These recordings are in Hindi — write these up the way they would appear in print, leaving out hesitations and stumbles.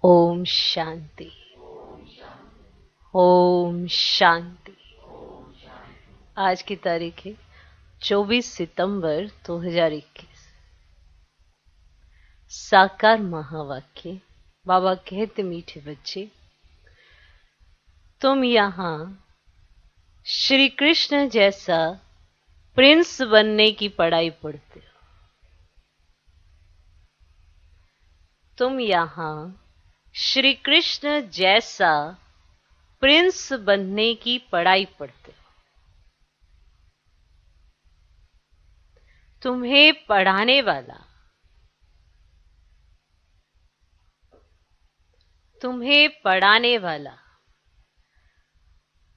ओम शांति। ओम शांति। आज की तारीख है 24 सितंबर 2021। साकार महावाक्य। बाबा कहते, मीठे बच्चे, तुम यहाँ श्री कृष्ण जैसा प्रिंस बनने की पढ़ाई पढ़ते हो। तुम यहाँ श्री कृष्ण जैसा प्रिंस बनने की पढ़ाई पढ़ते हो। तुम्हें पढ़ाने वाला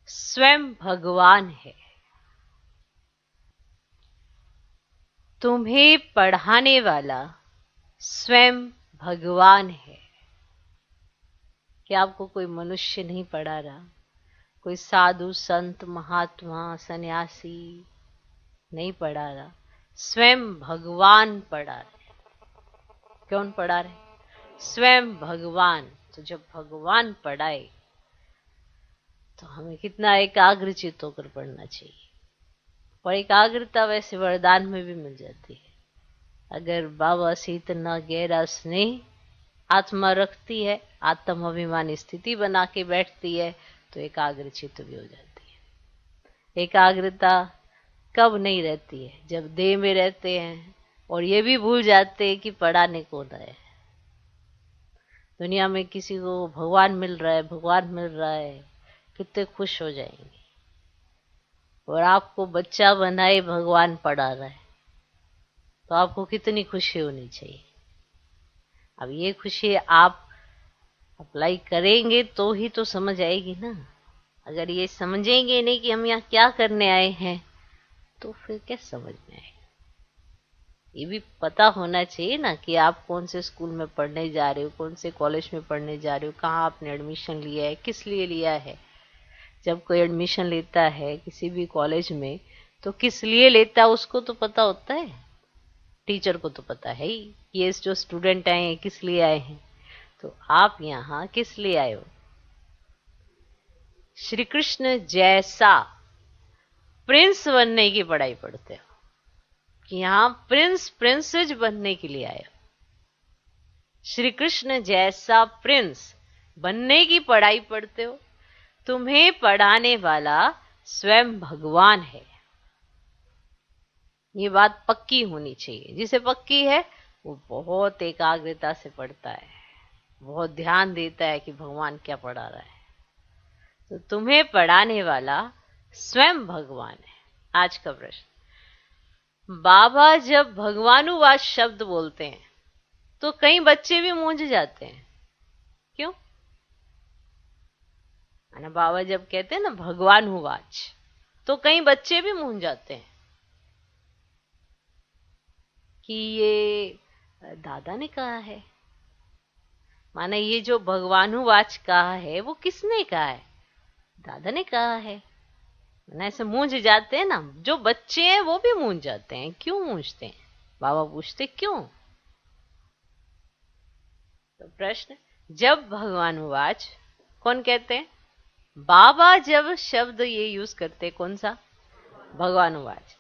स्वयं भगवान है। तुम्हें पढ़ाने वाला स्वयं भगवान है। क्या आपको कोई मनुष्य नहीं पढ़ा रहा? कोई साधु संत महात्मा सन्यासी नहीं पढ़ा रहा, स्वयं भगवान पढ़ा रहे। कौन पढ़ा रहे? स्वयं भगवान। तो जब भगवान पढ़ाए तो हमें कितना एकाग्र चित्त होकर पढ़ना चाहिए। और एकाग्रता वैसे वरदान में भी मिल जाती है। अगर बाबा से इतना गहरा स्नेह आत्मा रखती है, आत्म अभिमानी स्थिति बना के बैठती है, तो एकाग्र चित्त भी हो जाती है। एकाग्रता कब नहीं रहती है? जब देह में रहते हैं और ये भी भूल जाते हैं कि पढ़ाने कौन है। दुनिया में किसी को भगवान मिल रहा है, कितने खुश हो जाएंगे। और आपको बच्चा बनाए भगवान पढ़ा रहा है, तो आपको कितनी खुशी होनी चाहिए। अब ये खुशी आप अप्लाई करेंगे तो ही तो समझ आएगी ना। अगर ये समझेंगे नहीं कि हम यहाँ क्या करने आए हैं, तो फिर क्या समझ में आएगा। ये भी पता होना चाहिए ना कि आप कौन से स्कूल में पढ़ने जा रहे हो, कौन से कॉलेज में पढ़ने जा रहे हो, कहाँ आपने एडमिशन लिया है, किस लिए लिया है। जब कोई एडमिशन लेता है किसी भी कॉलेज में, तो किस लिए लेता है उसको तो पता होता है। टीचर को तो पता है ही, ये जो स्टूडेंट आए हैं किस लिए आए हैं। तो आप यहाँ किस लिए आए हो? श्री कृष्ण जैसा प्रिंस बनने की पढ़ाई पढ़ते हो कि यहाँ प्रिंसेस बनने के लिए आए हो। श्री कृष्ण जैसा प्रिंस बनने की पढ़ाई पढ़ते हो। तुम्हें पढ़ाने वाला स्वयं भगवान है। ये बात पक्की होनी चाहिए। जिसे पक्की है वो बहुत एकाग्रता से पढ़ता है, बहुत ध्यान देता है कि भगवान क्या पढ़ा रहा है। तो तुम्हें पढ़ाने वाला स्वयं भगवान है। आज का प्रश्न, बाबा जब भगवानुवाद शब्द बोलते हैं तो कई बच्चे भी मूंझ जाते हैं। क्यों? ना बाबा जब कहते हैं ना भगवानुवाच, तो कई बच्चे भी मूंझ जाते हैं कि ये दादा ने कहा है। माने ये जो भगवानुवाच कहा है वो किसने कहा है? दादा ने कहा है। माने ऐसे मूंझ जाते हैं ना। जो बच्चे हैं वो भी मूंझ जाते हैं। क्यों मूंझते हैं? बाबा पूछते क्यों। तो प्रश्न, जब भगवानुवाच कौन कहते हैं? बाबा जब शब्द ये यूज करते, कौन सा? भगवानुवाच।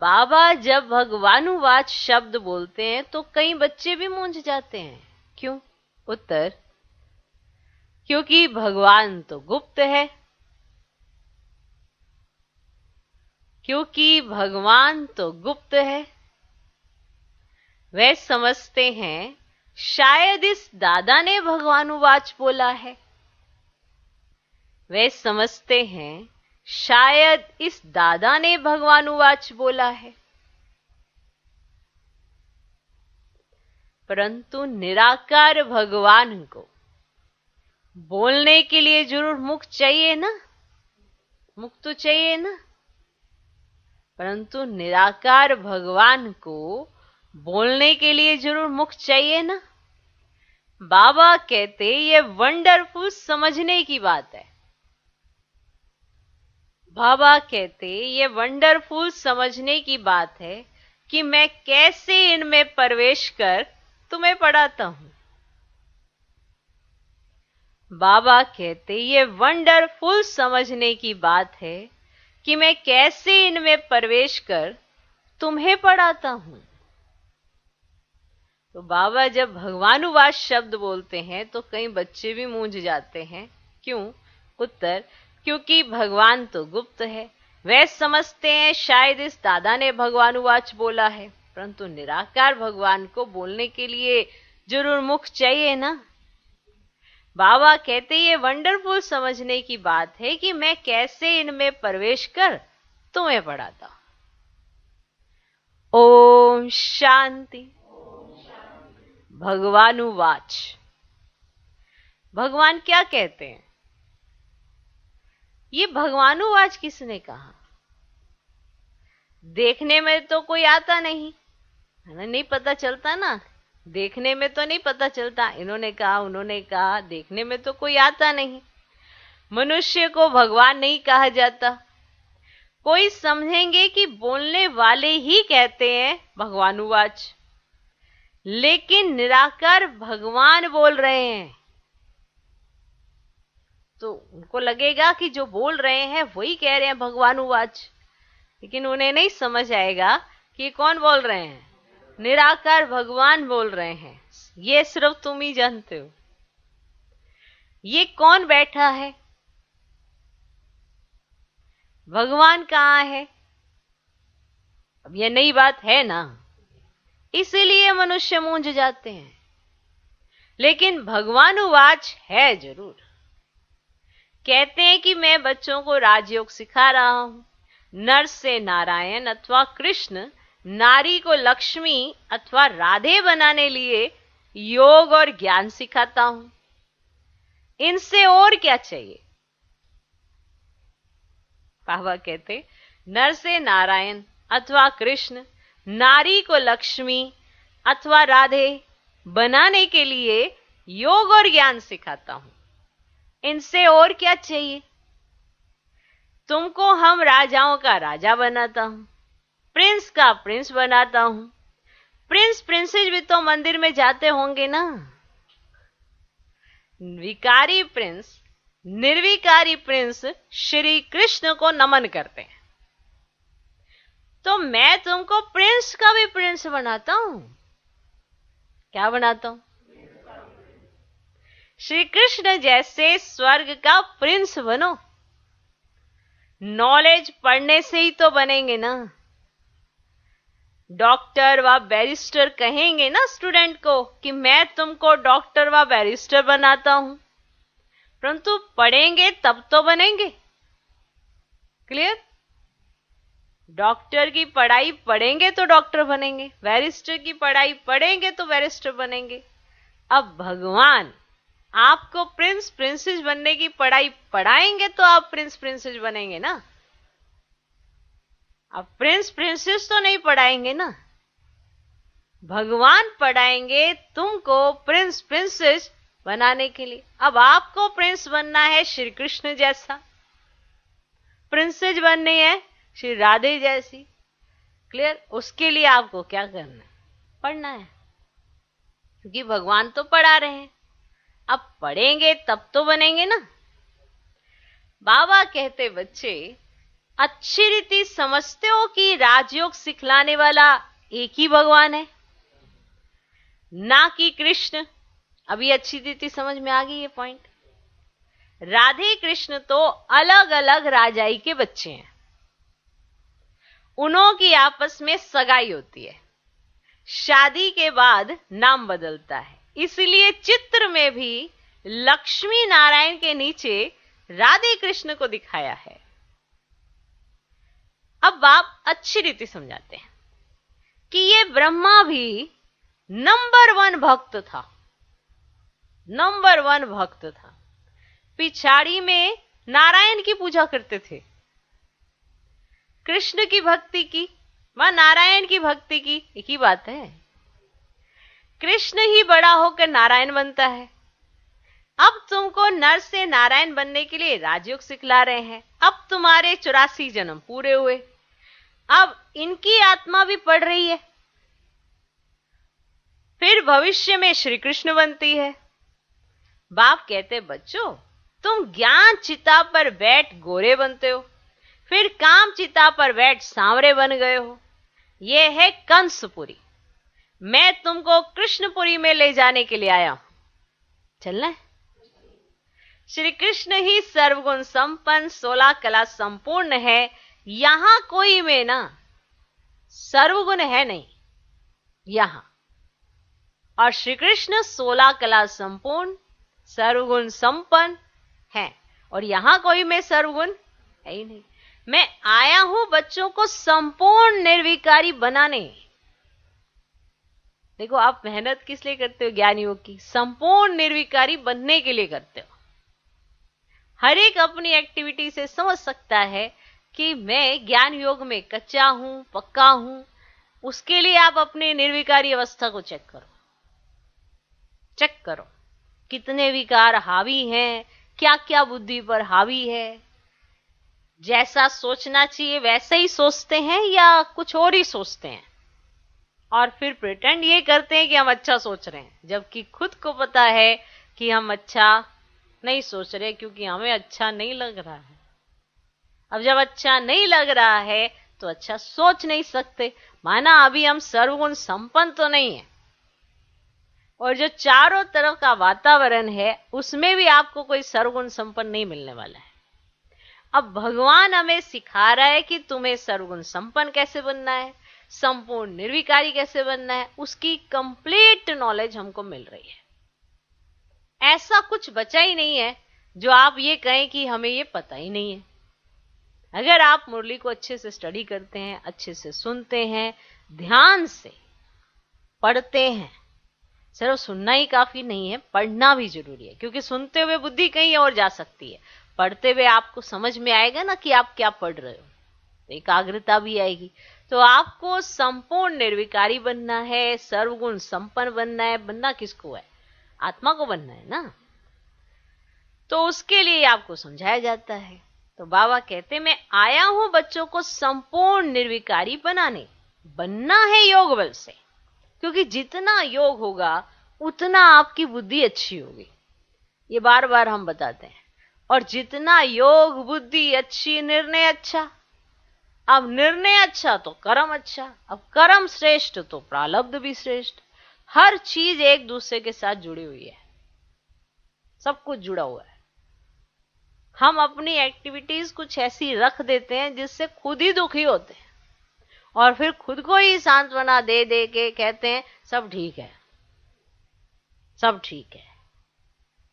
बाबा जब भगवानुवाच शब्द बोलते हैं तो कई बच्चे भी मूंझ जाते हैं। क्यों? उत्तर, क्योंकि भगवान तो गुप्त है। क्योंकि भगवान तो गुप्त है। वे समझते हैं शायद इस दादा ने भगवानुवाच बोला है। वे समझते हैं शायद इस दादा ने भगवानुवाच बोला है। परंतु निराकार भगवान को बोलने के लिए जरूर मुख चाहिए ना। मुख तो चाहिए ना। परंतु निराकार भगवान को बोलने के लिए जरूर मुख चाहिए ना। बाबा कहते ये वंडरफुल समझने की बात है। बाबा कहते ये वंडरफुल समझने की बात है कि मैं कैसे इनमें प्रवेश कर तुम्हें पढ़ाता हूं। बाबा कहते ये वंडरफुल समझने की बात है कि मैं कैसे इनमें प्रवेश कर तुम्हें पढ़ाता हूं। तो बाबा जब भगवानुवाद शब्द बोलते हैं तो कई बच्चे भी मूंझ जाते हैं। क्यों? उत्तर, क्योंकि भगवान तो गुप्त है। वे समझते हैं शायद इस दादा ने भगवानुवाच बोला है, परंतु निराकार भगवान को बोलने के लिए जरूर मुख चाहिए ना। बाबा कहते ये वंडरफुल समझने की बात है कि मैं कैसे इनमें प्रवेश कर तुम्हें पढ़ाता हूं। ओम शांति। भगवानुवाच। भगवान क्या कहते हैं? ये भगवानुवाच किसने कहा? देखने में तो कोई आता नहीं है ना, नहीं पता चलता ना। देखने में तो नहीं पता चलता, इन्होंने कहा उन्होंने कहा, देखने में तो कोई आता नहीं। मनुष्य को भगवान नहीं कहा जाता। कोई समझेंगे कि बोलने वाले ही कहते हैं भगवानुवाच, लेकिन निराकार भगवान बोल रहे हैं तो उनको लगेगा कि जो बोल रहे हैं वही कह रहे हैं भगवानुवाच, लेकिन उन्हें नहीं समझ आएगा कि कौन बोल रहे हैं। निराकार भगवान बोल रहे हैं। ये सिर्फ तुम ही जानते हो। ये कौन बैठा है? भगवान कहाँ है? अब ये नई बात है ना, इसीलिए मनुष्य मूंझ जाते हैं। लेकिन भगवानुवाच है जरूर। कहते हैं कि मैं बच्चों को राजयोग सिखा रहा हूं। नर से नारायण अथवा कृष्ण, नारी को लक्ष्मी अथवा राधे बनाने लिए योग और ज्ञान सिखाता हूं। इनसे और क्या चाहिए? बाबा कहते नर से नारायण अथवा कृष्ण, नारी को लक्ष्मी अथवा राधे बनाने के लिए योग और ज्ञान सिखाता हूं। इनसे और क्या चाहिए? तुमको हम राजाओं का राजा बनाता हूं, प्रिंस का प्रिंस बनाता हूं। प्रिंस प्रिंसेस भी तो मंदिर में जाते होंगे ना। विकारी प्रिंस, निर्विकारी प्रिंस श्री कृष्ण को नमन करते हैं। तो मैं तुमको प्रिंस का भी प्रिंस बनाता हूं। क्या बनाता हूं? श्री कृष्ण जैसे स्वर्ग का प्रिंस बनो। नॉलेज पढ़ने से ही तो बनेंगे ना। डॉक्टर व बैरिस्टर कहेंगे ना स्टूडेंट को कि मैं तुमको डॉक्टर व बैरिस्टर बनाता हूं, परंतु पढ़ेंगे तब तो बनेंगे। क्लियर? डॉक्टर की पढ़ाई पढ़ेंगे तो डॉक्टर बनेंगे, बैरिस्टर की पढ़ाई पढ़ेंगे तो बैरिस्टर बनेंगे। अब भगवान आपको प्रिंस प्रिंसेस बनने की पढ़ाई पढ़ाएंगे तो आप प्रिंस प्रिंसेस बनेंगे ना। अब प्रिंस प्रिंसेस तो नहीं पढ़ाएंगे ना, भगवान पढ़ाएंगे तुमको प्रिंस प्रिंसेस बनाने के लिए। अब आपको प्रिंस बनना है श्री कृष्ण जैसा, प्रिंसेस बननी है श्री राधे जैसी। क्लियर? उसके लिए आपको क्या करना है? पढ़ना है, क्योंकि भगवान तो पढ़ा रहे हैं। अब पढ़ेंगे तब तो बनेंगे ना। बाबा कहते बच्चे अच्छी रीति समझते हो कि राजयोग सिखलाने वाला एक ही भगवान है, ना कि कृष्ण। अभी अच्छी रीति समझ में आ गई ये पॉइंट। राधे कृष्ण तो अलग अलग राजाई के बच्चे हैं, उन्हों की आपस में सगाई होती है, शादी के बाद नाम बदलता है। इसलिए चित्र में भी लक्ष्मी नारायण के नीचे राधे कृष्ण को दिखाया है। अब आप अच्छी रीति समझाते हैं कि ये ब्रह्मा भी नंबर 1 भक्त था, नंबर 1 भक्त था। पिछाड़ी में नारायण की पूजा करते थे, कृष्ण की भक्ति की व नारायण की भक्ति की एक ही बात है। कृष्ण ही बड़ा होकर नारायण बनता है। अब तुमको नर से नारायण बनने के लिए राजयोग सिखला रहे हैं। अब तुम्हारे 84 जन्म पूरे हुए। अब इनकी आत्मा भी पढ़ रही है, फिर भविष्य में श्री कृष्ण बनती है। बाप कहते बच्चों, तुम ज्ञान चिता पर बैठ गोरे बनते हो, फिर काम चिता पर बैठ सांवरे बन गए हो। ये है कंसपुरी। मैं तुमको कृष्णपुरी में ले जाने के लिए आया हूं। चलना है? श्री कृष्ण ही सर्वगुण संपन्न 16 कला संपूर्ण है। यहां कोई में ना सर्वगुण है नहीं यहां। और श्री कृष्ण 16 कला संपूर्ण सर्वगुण संपन्न है, और यहां कोई में सर्वगुण है ही नहीं। मैं आया हूं बच्चों को संपूर्ण निर्विकारी बनाने। देखो, आप मेहनत किस लिए करते हो? ज्ञान योग की संपूर्ण निर्विकारी बनने के लिए करते हो। हर एक अपनी एक्टिविटी से समझ सकता है कि मैं ज्ञान योग में कच्चा हूं, पक्का हूं। उसके लिए आप अपनी निर्विकारी अवस्था को चेक करो। चेक करो कितने विकार हावी हैं, क्या क्या बुद्धि पर हावी है। जैसा सोचना चाहिए वैसे ही सोचते हैं या कुछ और ही सोचते हैं, और फिर प्रिटेंड ये करते हैं कि हम अच्छा सोच रहे हैं, जबकि खुद को पता है कि हम अच्छा नहीं सोच रहे, क्योंकि हमें अच्छा नहीं लग रहा है। अब जब अच्छा नहीं लग रहा है तो अच्छा सोच नहीं सकते। माना अभी हम सर्वगुण संपन्न तो नहीं है, और जो चारों तरफ का वातावरण है उसमें भी आपको कोई सर्वगुण संपन्न नहीं मिलने वाला है। अब भगवान हमें सिखा रहा है कि तुम्हें सर्वगुण संपन्न कैसे बनना है, संपूर्ण निर्विकारी कैसे बनना है, उसकी कंप्लीट नॉलेज हमको मिल रही है। ऐसा कुछ बचा ही नहीं है जो आप ये कहें कि हमें ये पता ही नहीं है। अगर आप मुरली को अच्छे से स्टडी करते हैं, अच्छे से सुनते हैं, ध्यान से पढ़ते हैं, सिर्फ सुनना ही काफी नहीं है, पढ़ना भी जरूरी है, क्योंकि सुनते हुए बुद्धि कहीं और जा सकती है। पढ़ते हुए आपको समझ में आएगा ना कि आप क्या पढ़ रहे हो, एकाग्रता भी आएगी। तो आपको संपूर्ण निर्विकारी बनना है, सर्वगुण संपन्न बनना है। बनना किसको है? आत्मा को बनना है ना। तो उसके लिए आपको समझाया जाता है। तो बाबा कहते मैं आया हूं बच्चों को संपूर्ण निर्विकारी बनाने। बनना है योग बल से, क्योंकि जितना योग होगा उतना आपकी बुद्धि अच्छी होगी। ये बार बार हम बताते हैं। और जितना योग बुद्धि अच्छी, निर्णय अच्छा। अब निर्णय अच्छा तो कर्म अच्छा, अब कर्म श्रेष्ठ तो प्रारब्ध भी श्रेष्ठ। हर चीज एक दूसरे के साथ जुड़ी हुई है, सब कुछ जुड़ा हुआ है। हम अपनी एक्टिविटीज कुछ ऐसी रख देते हैं जिससे खुद ही दुखी होते हैं, और फिर खुद को ही सांत्वना दे दे के कहते हैं सब ठीक है, सब ठीक है।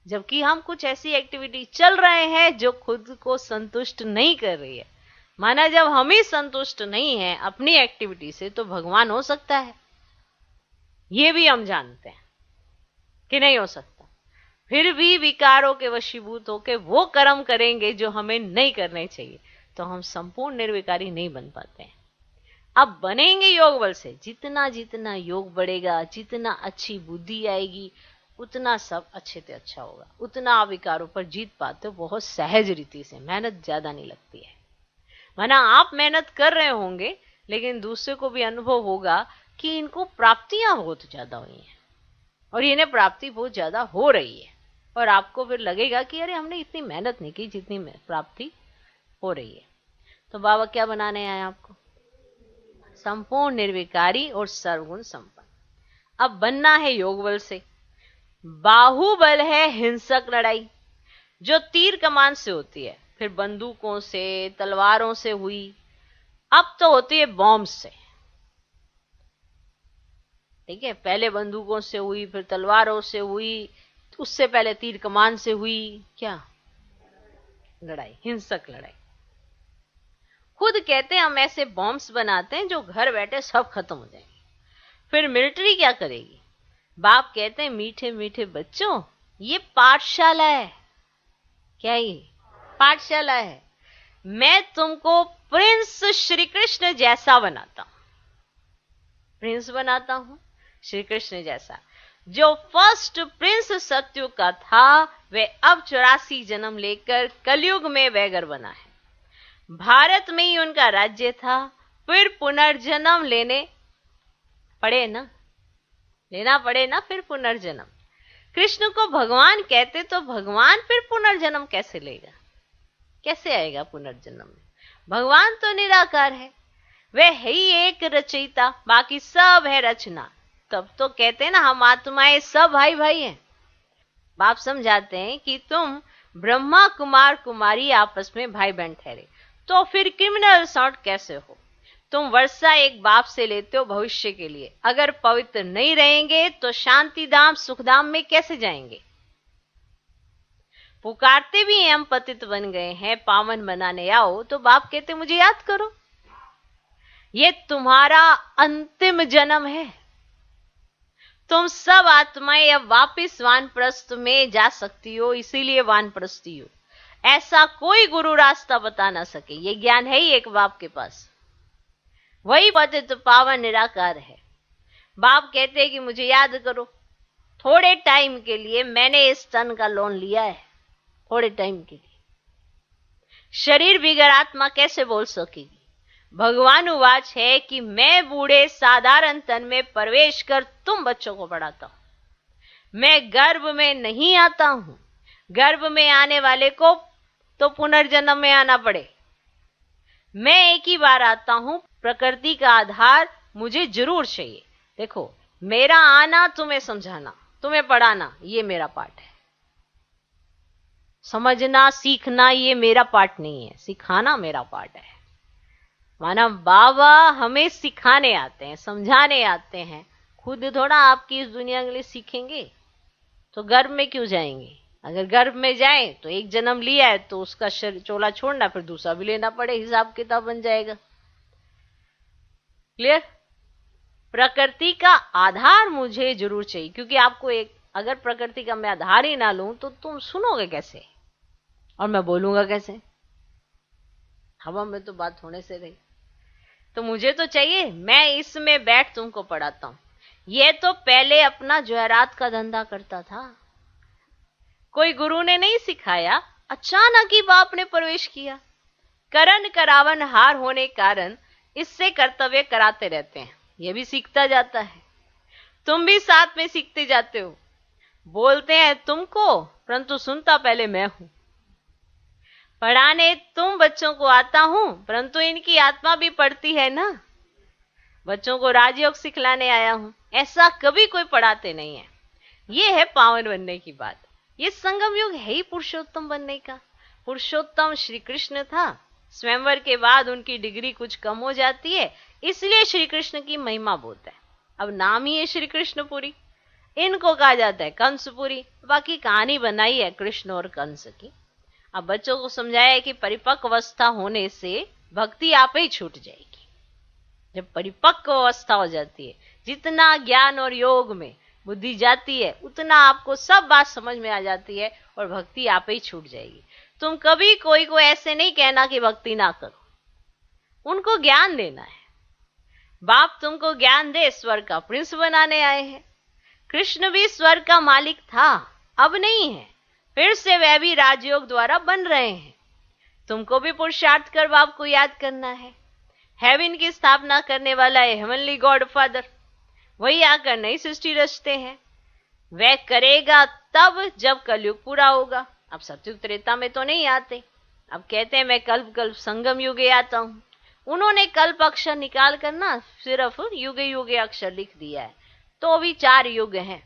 जबकि हम कुछ ऐसी एक्टिविटी चल रहे हैं जो खुद को संतुष्ट नहीं कर रही है। माना जब हम ही संतुष्ट नहीं है अपनी एक्टिविटी से, तो भगवान हो सकता है? ये भी हम जानते हैं कि नहीं हो सकता। फिर भी विकारों के वशीभूत होकर वो कर्म करेंगे जो हमें नहीं करने चाहिए, तो हम संपूर्ण निर्विकारी नहीं बन पाते हैं। अब बनेंगे योग बल से। जितना जितना योग बढ़ेगा, जितना अच्छी बुद्धि आएगी, उतना सब अच्छे से अच्छा होगा, उतना आप विकारों पर जीत पाते हो बहुत सहज रीति से। मेहनत ज्यादा नहीं लगती है। माना आप मेहनत कर रहे होंगे, लेकिन दूसरे को भी अनुभव होगा कि इनको प्राप्तियां बहुत ज्यादा हुई हैं, और इन्हें प्राप्ति बहुत ज्यादा हो रही है, और आपको फिर लगेगा कि अरे हमने इतनी मेहनत नहीं की जितनी प्राप्ति हो रही है। तो बाबा क्या बनाने आए आपको? संपूर्ण निर्विकारी और सर्वगुण संपन्न। अब बनना है योग बल से। बाहुबल है हिंसक लड़ाई, जो तीर कमान से होती है, फिर बंदूकों से, तलवारों से हुई, अब तो होती है बॉम्ब से। ठीक है, पहले बंदूकों से हुई, फिर तलवारों से हुई, उससे पहले तीर कमान से हुई। क्या लड़ाई? हिंसक लड़ाई। खुद कहते हैं हम ऐसे बॉम्ब्स बनाते हैं जो घर बैठे सब खत्म हो जाएंगे। फिर मिलिट्री क्या करेगी? बाप कहते हैं मीठे मीठे बच्चों, ये पाठशाला है। क्या ये पाठशाला है? मैं तुमको प्रिंस श्री कृष्ण जैसा बनाता हूं। प्रिंस बनाता हूं श्री कृष्ण जैसा। जो फर्स्ट प्रिंस सत्युग का था, वह अब 84 जन्म लेकर कलयुग में वैगर बना है। भारत में ही उनका राज्य था, फिर पुनर्जन्म लेना पड़े ना, फिर पुनर्जन्म। कृष्ण को भगवान कहते तो भगवान फिर पुनर्जन्म कैसे लेगा, कैसे आएगा पुनर्जन्म में? भगवान तो निराकार है, वह है ही एक रचयिता, बाकी सब है रचना। तब तो कहते हैं ना हम आत्माएं सब भाई भाई हैं। बाप समझाते हैं कि तुम ब्रह्मा कुमार कुमारी आपस में भाई बहन ठहरे, तो फिर क्रिमिनल सॉर्ट कैसे हो? तुम वर्षा एक बाप से लेते हो भविष्य के लिए, अगर पवित्र नहीं रहेंगे तो शांति धाम सुखधाम में कैसे जाएंगे? पुकारते भी हम पतित बन गए हैं, पावन बनाने आओ, तो बाप कहते मुझे याद करो, ये तुम्हारा अंतिम जन्म है। तुम सब आत्माएं अब वापिस वानप्रस्थ में जा सकती हो, इसीलिए वानप्रस्थी हो। ऐसा कोई गुरु रास्ता बता ना सके, ये ज्ञान है ही एक बाप के पास। वही पतित पावन निराकार है। बाप कहते हैं कि मुझे याद करो, थोड़े टाइम के लिए मैंने इस तन का लोन लिया है, थोड़े टाइम के लिए। शरीर बिगर आत्मा कैसे बोल सकेगी? भगवान उवाच है कि मैं बूढ़े साधारण तन में प्रवेश कर तुम बच्चों को पढ़ाता हूं। मैं गर्भ में नहीं आता हूं, गर्भ में आने वाले को तो पुनर्जन्म में आना पड़े। मैं एक ही बार आता हूं, प्रकृति का आधार मुझे जरूर चाहिए। देखो, मेरा आना तुम्हें समझाना, तुम्हें पढ़ाना, ये मेरा पार्ट है। समझना सीखना ये मेरा पार्ट नहीं है, सिखाना मेरा पार्ट है। माना बाबा हमें सिखाने आते हैं, समझाने आते हैं, खुद थोड़ा आपकी इस दुनिया के लिए सीखेंगे। तो गर्भ में क्यों जाएंगे? अगर गर्भ में जाए तो एक जन्म लिया है तो उसका चोला छोड़ना, फिर दूसरा भी लेना पड़े, हिसाब किताब बन जाएगा। क्लियर? प्रकृति का आधार मुझे जरूर चाहिए, क्योंकि आपको एक, अगर प्रकृति का मैं आधार ही ना लूं तो तुम सुनोगे कैसे और मैं बोलूंगा कैसे? हवा में तो बात होने से रही। तो मुझे तो चाहिए, मैं इसमें बैठ तुमको पढ़ाता हूं। ये तो पहले अपना जहरात का धंधा करता था, कोई गुरु ने नहीं सिखाया, अचानक ही बाप ने प्रवेश किया। करण करावन हार होने कारण इससे कर्तव्य कराते रहते हैं, ये भी सीखता जाता है। तुम भी साथ में सीखते जाते हो। बोलते हैं तुमको, परंतु सुनता पहले मैं हूं। पढ़ाने तुम बच्चों को आता हूं, परंतु इनकी आत्मा भी पढ़ती है ना। बच्चों को राजयोग सिखलाने आया हूं, ऐसा कभी कोई पढ़ाते नहीं है। ये है पावन बनने की बात। ये संगम युग है ही पुरुषोत्तम बनने का। पुरुषोत्तम श्री कृष्ण था, स्वयंवर के बाद उनकी डिग्री कुछ कम हो जाती है, इसलिए श्री कृष्ण की महिमा बोलता है। अब नाम ही है श्री कृष्णपुरी, इनको कहा जाता है कंसपुरी। बाकी कहानी बनाई है कृष्ण और कंस की। अब बच्चों को समझाया कि परिपक्व अवस्था होने से भक्ति आप ही छूट जाएगी। जब परिपक्व अवस्था हो जाती है, जितना ज्ञान और योग में बुद्धि जाती है, उतना आपको सब बात समझ में आ जाती है और भक्ति आप ही छूट जाएगी। तुम कभी कोई को ऐसे नहीं कहना कि भक्ति ना करो, उनको ज्ञान देना है। बाप तुमको ज्ञान दे, स्वर्ग का प्रिंस बनाने आए हैं। कृष्ण भी स्वर्ग का मालिक था, अब नहीं है, फिर से वह भी राजयोग द्वारा बन रहे हैं। तुमको भी पुरुषार्थ कर बाप को याद करना है। हेवन की स्थापना करने वाला है हेवनली गॉड फादर, वही आकर नई सृष्टि रचते हैं। वह करेगा तब जब कलयुग पूरा होगा। अब सतयुग त्रेता में तो नहीं आते। अब कहते हैं मैं कल्प कल्प संगम युगे आता हूं। उन्होंने कल्प अक्षर निकाल कर ना सिर्फ युगे युगे अक्षर लिख दिया है, तो भी 4 युग हैं।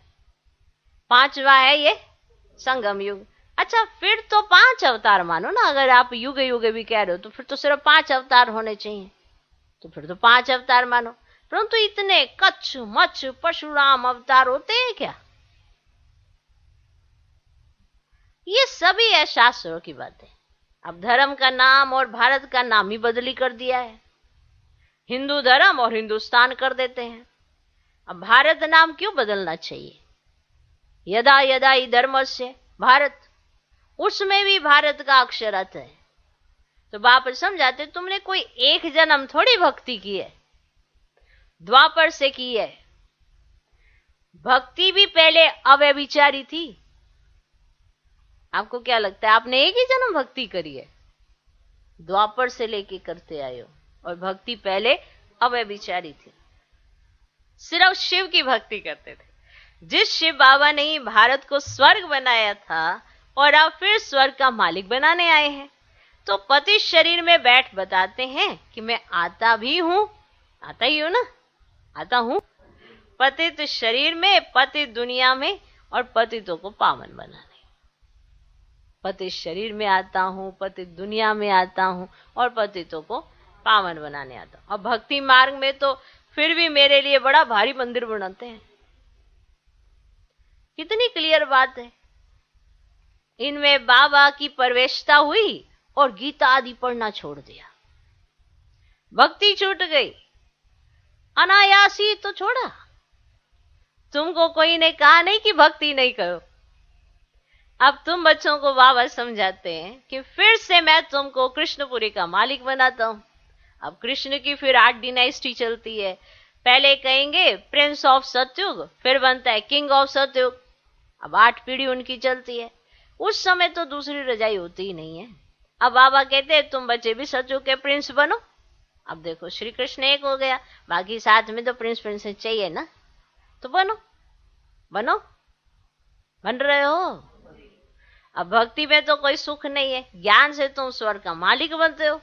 5वां है ये संगम युग। अच्छा, फिर तो 5 अवतार मानो ना। अगर आप युगे युगे भी कह रहे हो तो फिर तो सिर्फ 5 अवतार होने चाहिए, तो फिर तो 5 अवतार मानो। परंतु इतने कच्छ मच्छ परशुराम अवतार होते हैं क्या? ये सभी है शास्त्रों की बातें। अब धर्म का नाम और भारत का नाम ही बदली कर दिया है। हिंदू धर्म और हिंदुस्तान कर देते हैं। अब भारत नाम क्यों बदलना चाहिए? यदा यदा ही धर्मस्य भारत, उसमें भी भारत का अक्षर आता है। तो बाप समझाते तुमने कोई एक जन्म थोड़ी भक्ति की है, द्वापर से की है। भक्ति भी पहले अव्यभिचारी थी। आपको क्या लगता है आपने एक ही जन्म भक्ति करी है? द्वापर से लेके करते आए हो, और भक्ति पहले अव्यभिचारी थी। सिर्फ शिव की भक्ति करते थे। जिस शिव बाबा ने ही भारत को स्वर्ग बनाया था और अब फिर स्वर्ग का मालिक बनाने आए हैं, तो पति शरीर में बैठ बताते हैं कि मैं आता भी हूं, आता ही हूं ना, आता हूं पतित शरीर में, पतित दुनिया में और पतितों को पावन बनाने। पतित शरीर में आता हूं, पतित दुनिया में आता हूं और पतितों को पावन बनाने आता हूं। और भक्ति मार्ग में तो फिर भी मेरे लिए बड़ा भारी मंदिर बनाते हैं। कितनी क्लियर बात है। इनमें बाबा की प्रवेशता हुई और गीता आदि पढ़ना छोड़ दिया, भक्ति छूट गई, अनायासी तो छोड़ा। तुमको कोई ने कहा नहीं कि भक्ति नहीं करो। अब तुम बच्चों को बाबा समझाते हैं कि फिर से मैं तुमको कृष्णपुरी का मालिक बनाता हूं। अब कृष्ण की फिर 8 डिनाइस्टी चलती है। पहले कहेंगे प्रिंस ऑफ सतयुग, फिर बनता है किंग ऑफ सतयुग। अब 8 पीढ़ी उनकी चलती है। उस समय तो दूसरी रजाई होती ही नहीं है। अब बाबा कहते हैं तुम बच्चे भी सतयुग के प्रिंस बनो। अब देखो श्री कृष्ण एक हो गया, बाकी साथ में तो प्रिंस प्रिंसेस चाहिए ना, तो बनो बनो, बन रहे हो। अब भक्ति में तो कोई सुख नहीं है, ज्ञान से तुम स्वर्ग का मालिक बनते हो।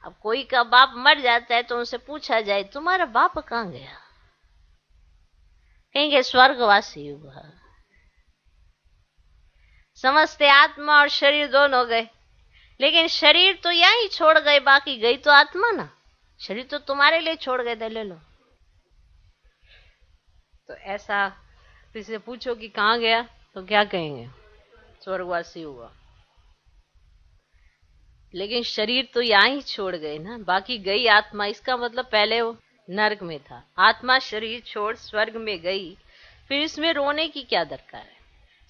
अब कोई का बाप मर जाता है तो उनसे पूछा जाए तुम्हारा बाप कहाँ गया, कहेंगे स्वर्गवासी हुआ। समझते आत्मा और शरीर दोनों गए, लेकिन शरीर तो यहीं छोड़ गए, बाकी गई तो आत्मा ना। शरीर तो तुम्हारे लिए छोड़ गए थे, ले लो। तो ऐसा किसी से पूछो कि कहाँ गया तो क्या कहेंगे, स्वर्गवासी हुआ। लेकिन शरीर तो यहां ही छोड़ गए ना, बाकी गई आत्मा। इसका मतलब पहले वो नरक में था, आत्मा शरीर छोड़ स्वर्ग में गई, फिर इसमें रोने की क्या दरकार है।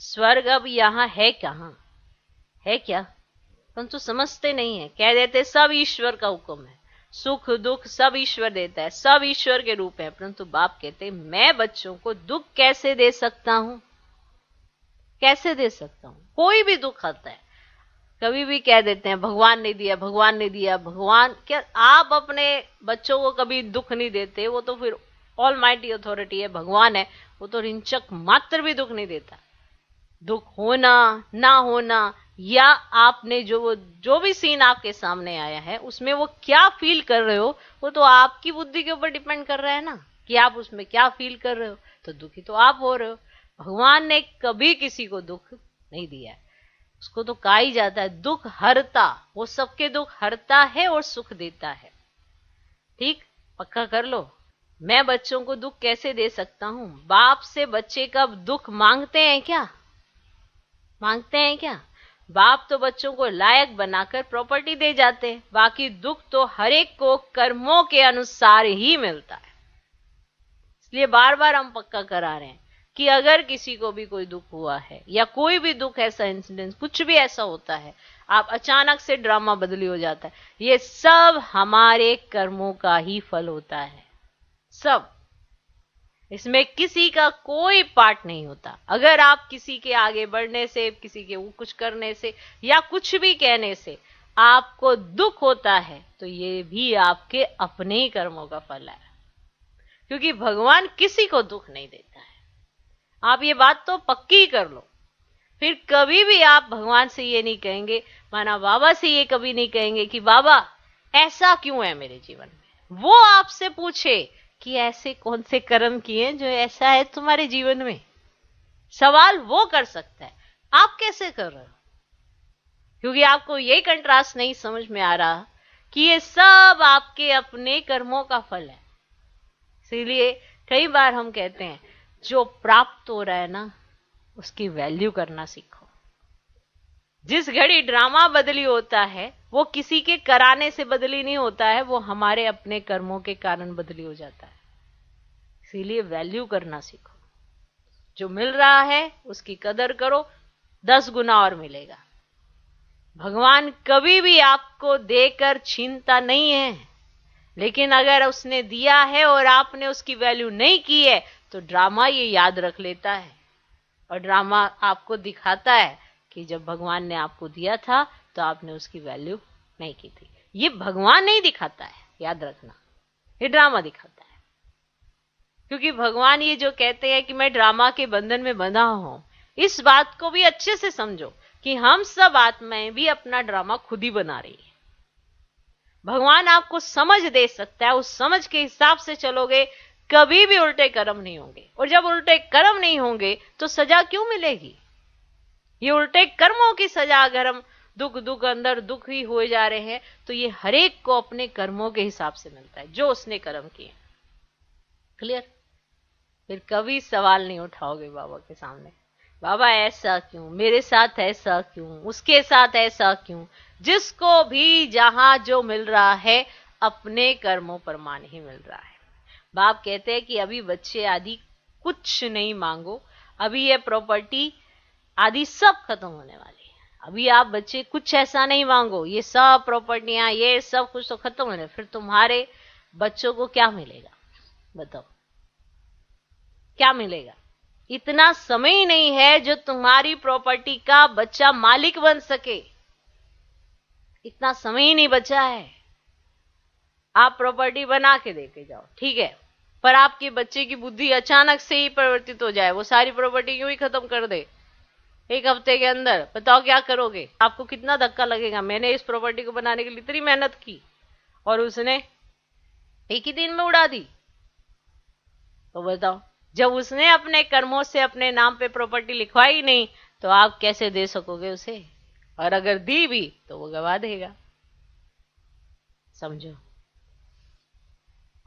स्वर्ग अब यहाँ है कहाँ, है क्या, परंतु समझते नहीं है। कह देते सब ईश्वर का हुक्म है, सुख दुख सब ईश्वर देता है, सब ईश्वर के रूप है। परंतु बाप कहते मैं बच्चों को दुख कैसे दे सकता हूं, कैसे दे सकता हूं। कोई भी दुख आता है, कभी भी कह देते हैं भगवान ने दिया, भगवान ने दिया। भगवान क्या, आप अपने बच्चों को कभी दुख नहीं देते, वो तो फिर ऑलमाइटी अथॉरिटी है, भगवान है, वो तो रिंचक मात्र भी दुख नहीं देता। दुख होना ना होना, या आपने जो भी सीन आपके सामने आया है उसमें वो क्या फील कर रहे हो, वो तो आपकी बुद्धि के ऊपर डिपेंड कर रहा है ना, कि आप उसमें क्या फील कर रहे हो। तो दुखी तो आप हो रहे हो। भगवान ने कभी किसी को दुख नहीं दिया है। उसको तो कहा ही जाता है दुख हरता, वो सबके दुख हरता है और सुख देता है। ठीक, पक्का कर लो। मैं बच्चों को दुख कैसे दे सकता हूं। बाप से बच्चे कब दुख मांगते हैं क्या, मांगते हैं क्या। बाप तो बच्चों को लायक बनाकर प्रॉपर्टी दे जाते हैं, बाकी दुख तो हर एक को कर्मों के अनुसार ही मिलता है। इसलिए बार बार हम पक्का करा रहे हैं कि अगर किसी को भी कोई दुख हुआ है, या कोई भी दुख ऐसा इंसिडेंट कुछ भी ऐसा होता है, आप अचानक से ड्रामा बदली हो जाता है, ये सब हमारे कर्मों का ही फल होता है। सब, इसमें किसी का कोई पार्ट नहीं होता। अगर आप किसी के आगे बढ़ने से, किसी के कुछ करने से या कुछ भी कहने से आपको दुख होता है, तो ये भी आपके अपने ही कर्मों का फल है, क्योंकि भगवान किसी को दुख नहीं देता है। आप ये बात तो पक्की कर लो। फिर कभी भी आप भगवान से ये नहीं कहेंगे, माना बाबा से ये कभी नहीं कहेंगे कि बाबा ऐसा क्यों है मेरे जीवन में। वो आपसे पूछे कि ऐसे कौन से कर्म किए जो ऐसा है तुम्हारे जीवन में, सवाल वो कर सकता है, आप कैसे कर रहे हो। क्योंकि आपको ये कंट्रास्ट नहीं समझ में आ रहा कि ये सब आपके अपने कर्मों का फल है। इसीलिए कई बार हम कहते हैं जो प्राप्त हो रहा है ना, उसकी वैल्यू करना सीखो। जिस घड़ी ड्रामा बदली होता है वो किसी के कराने से बदली नहीं होता है, वो हमारे अपने कर्मों के कारण बदली हो जाता है। इसीलिए वैल्यू करना सीखो। जो मिल रहा है उसकी कदर करो, 10 गुना और मिलेगा। भगवान कभी भी आपको देकर छीनता नहीं है, लेकिन अगर उसने दिया है और आपने उसकी वैल्यू नहीं की है तो ड्रामा ये याद रख लेता है, और ड्रामा आपको दिखाता है कि जब भगवान ने आपको दिया था तो आपने उसकी वैल्यू नहीं की थी। ये भगवान नहीं दिखाता है, याद रखना, ये ड्रामा दिखाता है। क्योंकि भगवान ये जो कहते हैं कि मैं ड्रामा के बंधन में बंधा हूं, इस बात को भी अच्छे से समझो कि हम सब आत्माएं भी अपना ड्रामा खुद ही बना रही है। भगवान आपको समझ दे सकता है, उस समझ के हिसाब से चलोगे कभी भी उल्टे कर्म नहीं होंगे। और जब उल्टे कर्म नहीं होंगे तो सजा क्यों मिलेगी? ये उल्टे कर्मों की सजा, अगर हम दुख दुख अंदर दुख ही हुए जा रहे हैं, तो ये हरेक को अपने कर्मों के हिसाब से मिलता है जो उसने कर्म किए। क्लियर? फिर कभी सवाल नहीं उठाओगे बाबा के सामने, बाबा ऐसा क्यों, मेरे साथ ऐसा क्यों, उसके साथ ऐसा क्यों। जिसको भी जहां जो मिल रहा है अपने कर्मों पर मान ही मिल रहा है। बाप कहते हैं कि अभी बच्चे आदि कुछ नहीं मांगो, अभी ये प्रॉपर्टी आदि सब खत्म होने वाली है। अभी आप बच्चे कुछ ऐसा नहीं मांगो, ये सब प्रॉपर्टियां ये सब कुछ तो खत्म होने, फिर तुम्हारे बच्चों को क्या मिलेगा बताओ, क्या मिलेगा? इतना समय ही नहीं है जो तुम्हारी प्रॉपर्टी का बच्चा मालिक बन सके, इतना समय ही नहीं बचा है। आप प्रॉपर्टी बना के देके जाओ, ठीक है, पर आपके बच्चे की बुद्धि अचानक से ही परिवर्तित हो जाए, वो सारी प्रॉपर्टी यूं ही खत्म कर दे एक हफ्ते के अंदर, बताओ क्या करोगे? आपको कितना धक्का लगेगा। मैंने इस प्रॉपर्टी को बनाने के लिए इतनी मेहनत की और उसने एक ही दिन में उड़ा दी, तो बताओ, जब उसने अपने कर्मों से अपने नाम पे प्रॉपर्टी लिखवाई नहीं तो आप कैसे दे सकोगे उसे? और अगर दी भी तो वो गवा देगा, समझो।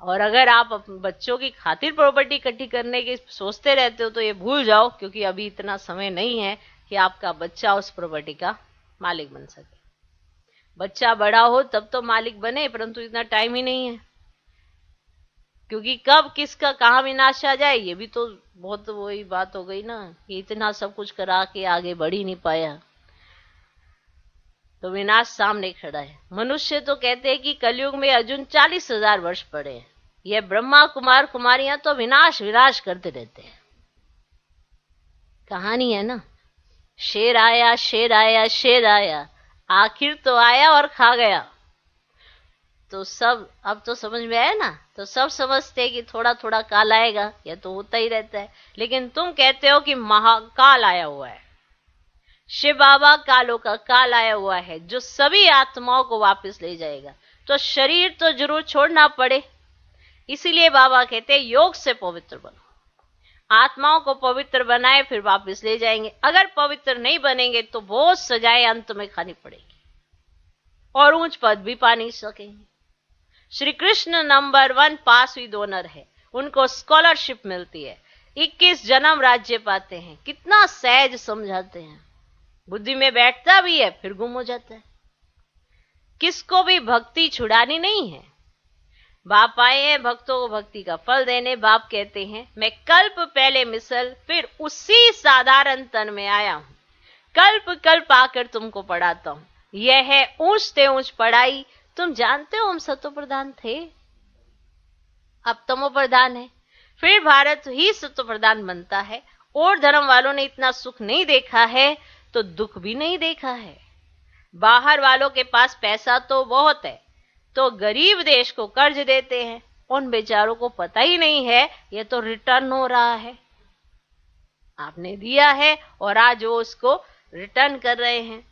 और अगर आप बच्चों की खातिर प्रॉपर्टी इकट्ठी करने की सोचते रहते हो तो ये भूल जाओ, क्योंकि अभी इतना समय नहीं है कि आपका बच्चा उस प्रॉपर्टी का मालिक बन सके। बच्चा बड़ा हो तब तो मालिक बने, परंतु इतना टाइम ही नहीं है, क्योंकि कब किसका कहां विनाश आ जाए ये भी तो बहुत वही बात हो गई ना, कि इतना सब कुछ करा के आगे बढ़ ही नहीं पाया तो विनाश सामने खड़ा है। मनुष्य तो कहते हैं कि कलयुग में अर्जुन 40,000 वर्ष पड़े हैं, ये ब्रह्मा कुमार कुमारियां तो विनाश विनाश करते रहते हैं। कहानी है ना, शेर आया शेर आया शेर आया, आखिर तो आया और खा गया। तो सब अब तो समझ में आया ना, तो सब समझते हैं कि थोड़ा थोड़ा काल आएगा, यह तो होता ही रहता है। लेकिन तुम कहते हो कि महाकाल आया हुआ है, शिव बाबा कालों का काल आया हुआ है जो सभी आत्माओं को वापस ले जाएगा। तो शरीर तो जरूर छोड़ना पड़े, इसीलिए बाबा कहते हैं योग से पवित्र बनो, आत्माओं को पवित्र बनाए फिर वापस ले जाएंगे। अगर पवित्र नहीं बनेंगे तो बहुत सजाएं अंत में खानी पड़ेगी और ऊंच पद भी पा नहीं सकेंगे। Shri Krishna number 1 pass with honour है, उनको स्कॉलरशिप मिलती है, 21 जन्म राज्य पाते हैं। कितना सहज समझाते हैं, बुद्धि में बैठता भी है फिर गुम हो जाता है। किसको भी भक्ति छुड़ानी नहीं है। बाप आए हैं भक्तों को भक्ति का फल देने। बाप कहते हैं मैं कल्प पहले मिसल फिर उसी साधारण तन में आया हूं, कल्प कल्प आकर तुमको पढ़ाता हूं। यह है ऊंच से ऊंच पढ़ाई। तुम जानते हो हम सतो प्रधान थे, अब तमो प्रधान है, फिर भारत ही सतो प्रधान बनता है। और धर्म वालों ने इतना सुख नहीं देखा है तो दुख भी नहीं देखा है। बाहर वालों के पास पैसा तो बहुत है तो गरीब देश को कर्ज देते हैं, उन बेचारों को पता ही नहीं है ये तो रिटर्न हो रहा है। आपने दिया है और आज वो उसको रिटर्न कर रहे हैं।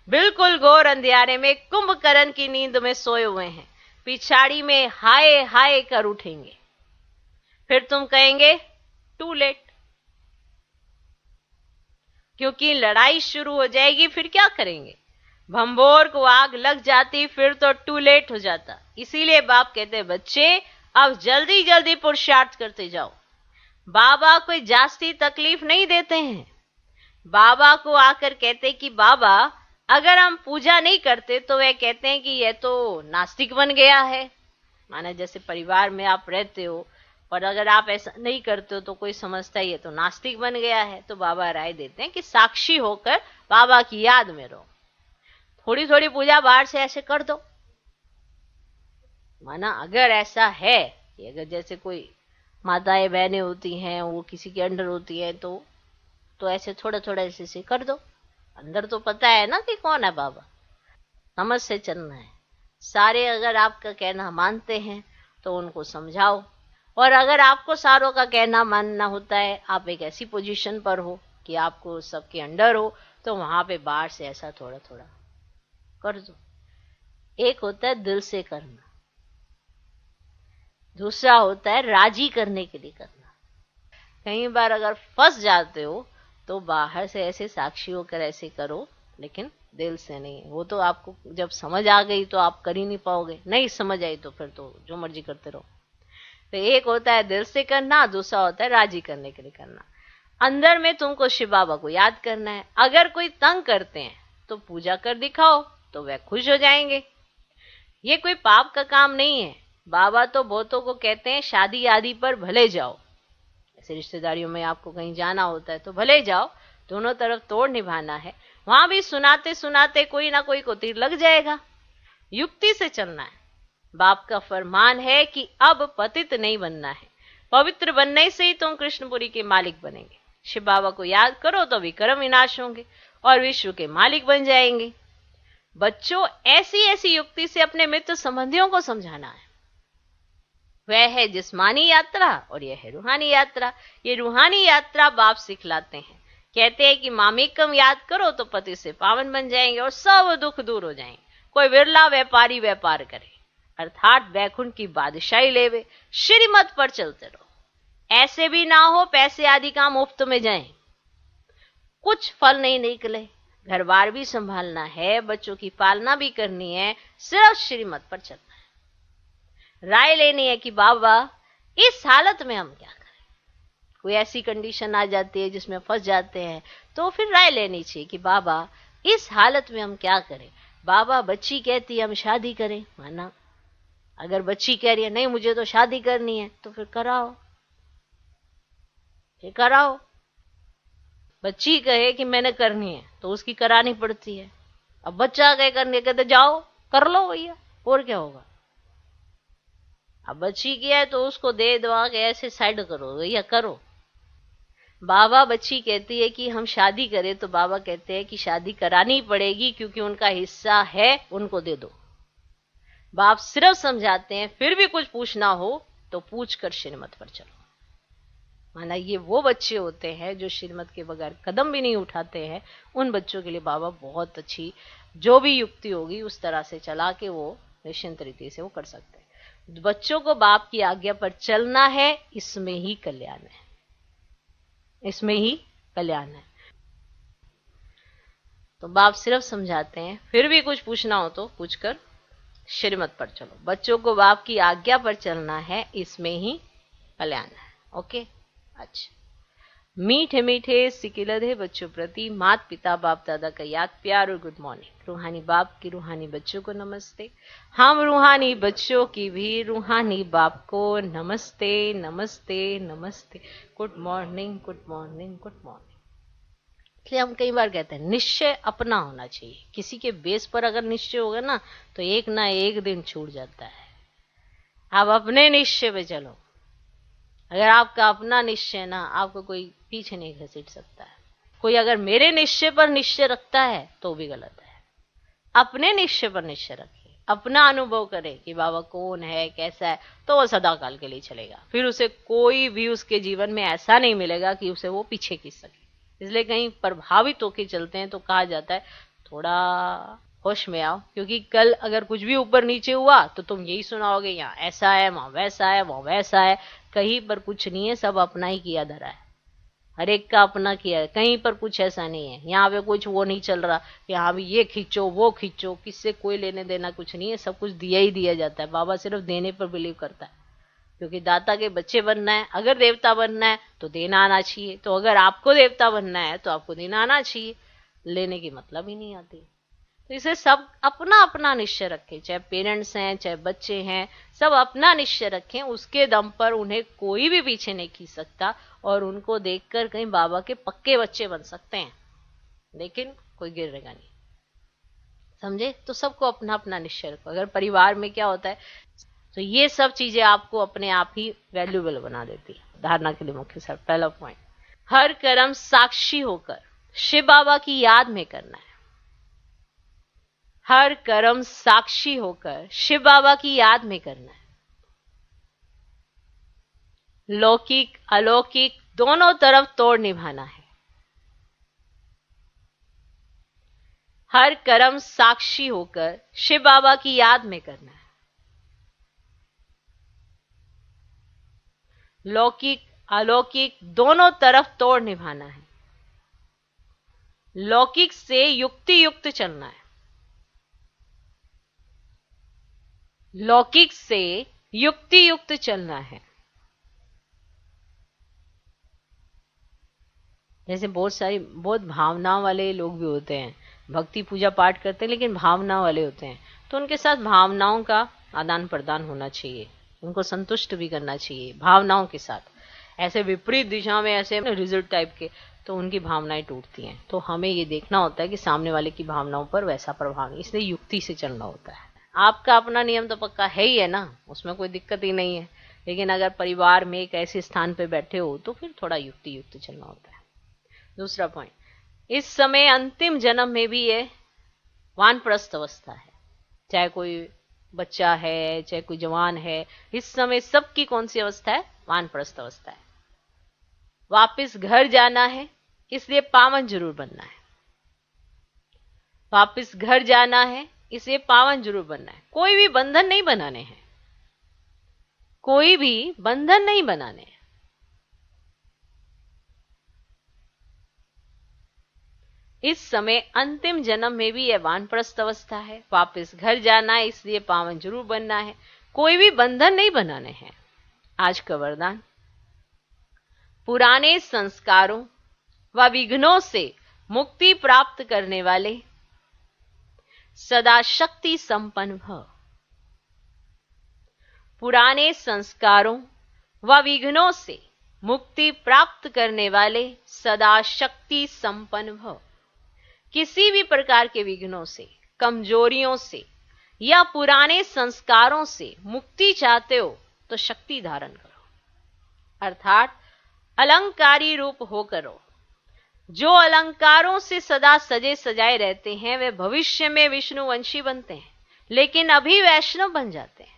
बिल्कुल घोर अंधियारे में कुंभकर्ण की नींद में सोए हुए हैं, पिछाड़ी में हाय हाय कर उठेंगे। फिर तुम कहेंगे टू लेट, क्योंकि लड़ाई शुरू हो जाएगी। फिर क्या करेंगे? भंबोर को आग लग जाती फिर तो टू लेट हो जाता। इसीलिए बाप कहते हैं बच्चे अब जल्दी जल्दी पुरुषार्थ करते जाओ। बाबा कोई जास्ती तकलीफ नहीं देते हैं। बाबा को आकर कहते कि बाबा अगर हम पूजा नहीं करते तो वे कहते हैं कि यह तो नास्तिक बन गया है। माना जैसे परिवार में आप रहते हो और अगर आप ऐसा नहीं करते हो तो कोई समझता है ये तो नास्तिक बन गया है। तो बाबा राय देते हैं कि साक्षी होकर बाबा की याद में रहो, थोड़ी थोड़ी पूजा बाहर से ऐसे कर दो। माना अगर ऐसा है कि अगर जैसे कोई माताएं बहनें होती हैं वो किसी के अंडर होती हैं तो ऐसे थोड़ा थोड़ा ऐसे कर दो। अंदर तो पता है ना कि कौन है बाबा, समझ से चलना है। सारे अगर आपका कहना मानते हैं तो उनको समझाओ, और अगर आपको सारों का कहना मानना होता है, आप एक ऐसी पोजीशन पर हो कि आपको सबके अंडर हो, तो वहां पे बाहर से ऐसा थोड़ा थोड़ा कर दो। एक होता है दिल से करना, दूसरा होता है राजी करने के लिए करना। कई बार अगर फंस जाते हो तो बाहर से ऐसे साक्षी होकर ऐसे करो, लेकिन दिल से नहीं। वो तो आपको जब समझ आ गई तो आप कर ही नहीं पाओगे, नहीं समझ आई तो फिर तो जो मर्जी करते रहो। तो एक होता है दिल से करना, दूसरा होता है राजी करने के लिए करना। अंदर में तुमको शिव बाबा को याद करना है। अगर कोई तंग करते हैं तो पूजा कर दिखाओ, तो वह खुश हो जाएंगे। ये कोई पाप का काम नहीं है। बाबा तो बहुतों को कहते हैं शादी आदि पर भले जाओ, ऐसे रिश्तेदारियों में आपको कहीं जाना होता है तो भले जाओ, दोनों तरफ तोड़ निभाना है। वहां भी सुनाते सुनाते कोई ना कोई को तीर लग जाएगा। युक्ति से चलना है। बाप का फरमान है कि अब पतित नहीं बनना है, पवित्र बनने से ही तुम कृष्णपुरी के मालिक बनेंगे। शिव बाबा को याद करो तो विक्रम विनाश होंगे और विश्व के मालिक बन जाएंगे। बच्चों, ऐसी ऐसी युक्ति से अपने मित्र संबंधियों को समझाना है। वह है जिस्मानी यात्रा और यह है रूहानी यात्रा। ये रूहानी यात्रा बाप सिखलाते हैं। कहते हैं कि मामेकम याद करो तो पति से पावन बन जाएंगे और सब दुख दूर हो जाएंगे। कोई विरला व्यापारी व्यापार करे, अर्थात वैकुंठ की बादशाही लेवे, श्रीमत पर चलते रहो। ऐसे भी ना हो पैसे आदि का मुफ्त में जाएं, कुछ फल नहीं निकले। घर बार भी संभालना है, बच्चों की पालना भी करनी है, सिर्फ श्रीमत पर चलना है। राय लेनी है कि बाबा इस हालत में हम क्या करें। कोई ऐसी कंडीशन आ जाती है जिसमें फंस जाते हैं, तो फिर राय लेनी चाहिए कि बाबा इस हालत में हम क्या करें। बाबा बच्ची कहती है हम शादी करें, माना। अगर बच्ची कह रही है नहीं मुझे तो शादी करनी है, तो फिर कराओ, फिर कराओ। बच्ची कहे कि मैंने करनी है तो उसकी करानी पड़ती है। अब बच्चा कहे करने, कहते जाओ कर लो भैया, और क्या होगा। अब बच्ची किया है तो उसको दे दवा के ऐसे साइड करो भैया करो। बाबा बच्ची कहती है कि हम शादी करें, तो बाबा कहते हैं कि शादी करानी पड़ेगी क्योंकि उनका हिस्सा है, उनको दे दो। बाप सिर्फ समझाते हैं, फिर भी कुछ पूछना हो तो पूछ कर श्रीमत पर चलो। माना ये वो बच्चे होते हैं जो श्रीमत के बगैर कदम भी नहीं उठाते हैं। उन बच्चों के लिए बाबा बहुत अच्छी जो भी युक्ति होगी उस तरह से चला के वो निश्चिंत रीति से वो कर सकते हैं। बच्चों को बाप की आज्ञा पर चलना है, इसमें ही कल्याण है, इसमें ही कल्याण है। तो बाप सिर्फ समझाते हैं, फिर भी कुछ पूछना हो तो पूछकर श्रीमत पर चलो। बच्चों को बाप की आज्ञा पर चलना है, इसमें ही कल्याण है। ओके, अच्छा। मीठे मीठे सिकिलधे बच्चों प्रति मात पिता बाप दादा का याद प्यार और गुड मॉर्निंग। रूहानी बाप की रूहानी बच्चों को नमस्ते। हम रूहानी बच्चों की भी रूहानी बाप को नमस्ते नमस्ते नमस्ते। Good morning good morning good morning. इसलिए हम कई बार कहते हैं निश्चय अपना होना चाहिए। किसी के बेस पर अगर निश्चय होगा ना तो एक ना एक दिन छूट जाता है। आप अपने निश्चय पे चलो। अगर आपका अपना निश्चय ना, आपको कोई पीछे नहीं घसीट सकता है। कोई अगर मेरे निश्चय पर निश्चय रखता है तो भी गलत है। अपने निश्चय पर निश्चय रखे, अपना अनुभव करे कि बाबा कौन है कैसा है, तो वो सदा काल के लिए चलेगा। फिर उसे कोई भी उसके जीवन में ऐसा नहीं मिलेगा कि उसे वो पीछे खींच सके। इसलिए कहीं प्रभावित होकर चलते हैं तो कहा जाता है थोड़ा होश में आओ, क्योंकि कल अगर कुछ भी ऊपर नीचे हुआ तो तुम यही सुनाओगे यहाँ ऐसा है, वहां वैसा है, वहां वैसा है। कहीं पर कुछ नहीं है, सब अपना ही किया धरा है, हर एक का अपना किया है। कहीं पर कुछ ऐसा नहीं है, यहाँ पे कुछ वो नहीं चल रहा यहाँ भी ये खींचो वो खींचो, किससे कोई लेने देना कुछ नहीं है। सब कुछ दिया ही दिया जाता है। बाबा सिर्फ देने पर बिलीव करता है, क्योंकि दाता के बच्चे बनना है। अगर देवता बनना है तो देना आना चाहिए, तो अगर आपको देवता बनना है तो आपको देना आना चाहिए। लेने की मतलब ही नहीं आती। तो इसे सब अपना अपना निश्चय रखें, चाहे पेरेंट्स हैं चाहे बच्चे हैं, सब अपना निश्चय रखें। उसके दम पर उन्हें कोई भी पीछे नहीं खींच सकता और उनको देखकर कहीं बाबा के पक्के बच्चे बन सकते हैं, लेकिन कोई गिरेगा नहीं। समझे? तो सबको अपना अपना निश्चय रखो। अगर परिवार में क्या होता है तो ये सब चीजें आपको अपने आप ही वैल्यूएबल बना देती है। धारणा के लिए मुख्य सर पहला पॉइंट, हर कर्म साक्षी होकर शिव बाबा की याद में करना है। हर कर्म साक्षी होकर शिव बाबा की याद में करना है। लौकिक अलौकिक दोनों तरफ तोड़ निभाना है। हर कर्म साक्षी होकर शिव बाबा की याद में करना है। लौकिक अलौकिक दोनों तरफ तोड़ निभाना है। लौकिक से युक्ति युक्त चलना है। लौकिक से युक्ति युक्त चलना है। जैसे बहुत भावना वाले लोग भी होते हैं, भक्ति पूजा पाठ करते हैं लेकिन भावना वाले होते हैं, तो उनके साथ भावनाओं का आदान प्रदान होना चाहिए, उनको संतुष्ट भी करना चाहिए भावनाओं के साथ। ऐसे विपरीत दिशा में ऐसे रिजल्ट टाइप के, तो उनकी भावनाएं टूटती हैं। तो हमें ये देखना होता है कि सामने वाले की भावनाओं पर वैसा प्रभाव नहीं, इसलिए युक्ति से चलना होता है। आपका अपना नियम तो पक्का है ही है ना, उसमें कोई दिक्कत ही नहीं है, लेकिन अगर परिवार में एक ऐसे स्थान पे बैठे हो तो फिर थोड़ा युक्ति युक्त चलना होता है। दूसरा पॉइंट, इस समय अंतिम जन्म में भी ये वानप्रस्थ अवस्था है। चाहे कोई बच्चा है चाहे कोई जवान है, इस समय सबकी कौन सी अवस्था है? वानप्रस्थ अवस्था है। वापस घर जाना है, इसलिए पावन जरूर बनना है। वापस घर जाना है, इसलिए पावन जरूर बनना है। कोई भी बंधन नहीं बनाने हैं, कोई भी बंधन नहीं बनाने हैं। इस समय अंतिम जन्म में भी यह वानप्रस्थ अवस्था है। वापस घर जाना है, इसलिए पावन जरूर बनना है। कोई भी बंधन नहीं बनाने हैं। आज का वरदान, पुराने संस्कारों व विघ्नों से मुक्ति प्राप्त करने वाले सदा शक्ति संपन्न भव। पुराने संस्कारों व विघ्नों से मुक्ति प्राप्त करने वाले सदा शक्ति संपन्न भव। किसी भी प्रकार के विघ्नों से, कमजोरियों से या पुराने संस्कारों से मुक्ति चाहते हो तो शक्ति धारण करो, अर्थात अलंकारी रूप होकर हो। जो अलंकारों से सदा सजे सजाए रहते हैं वे भविष्य में विष्णुवंशी बनते हैं, लेकिन अभी वैष्णव बन जाते हैं।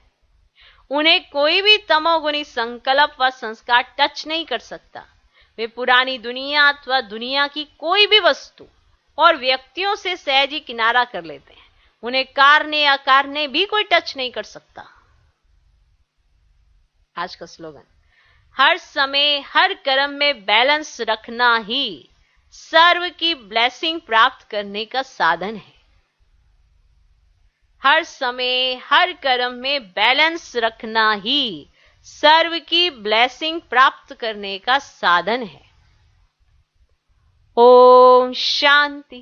उन्हें कोई भी तमोगुणी संकल्प व संस्कार टच नहीं कर सकता। वे पुरानी दुनिया अथवा दुनिया की कोई भी वस्तु और व्यक्तियों से सहज ही किनारा कर लेते हैं। उन्हें कारने अकारने भी कोई टच नहीं कर सकता। आज का स्लोगन, हर समय हर कर्म में बैलेंस रखना ही सर्व की ब्लेसिंग प्राप्त करने का साधन है। हर समय हर कर्म में बैलेंस रखना ही सर्व की ब्लेसिंग प्राप्त करने का साधन है। ओम शांति।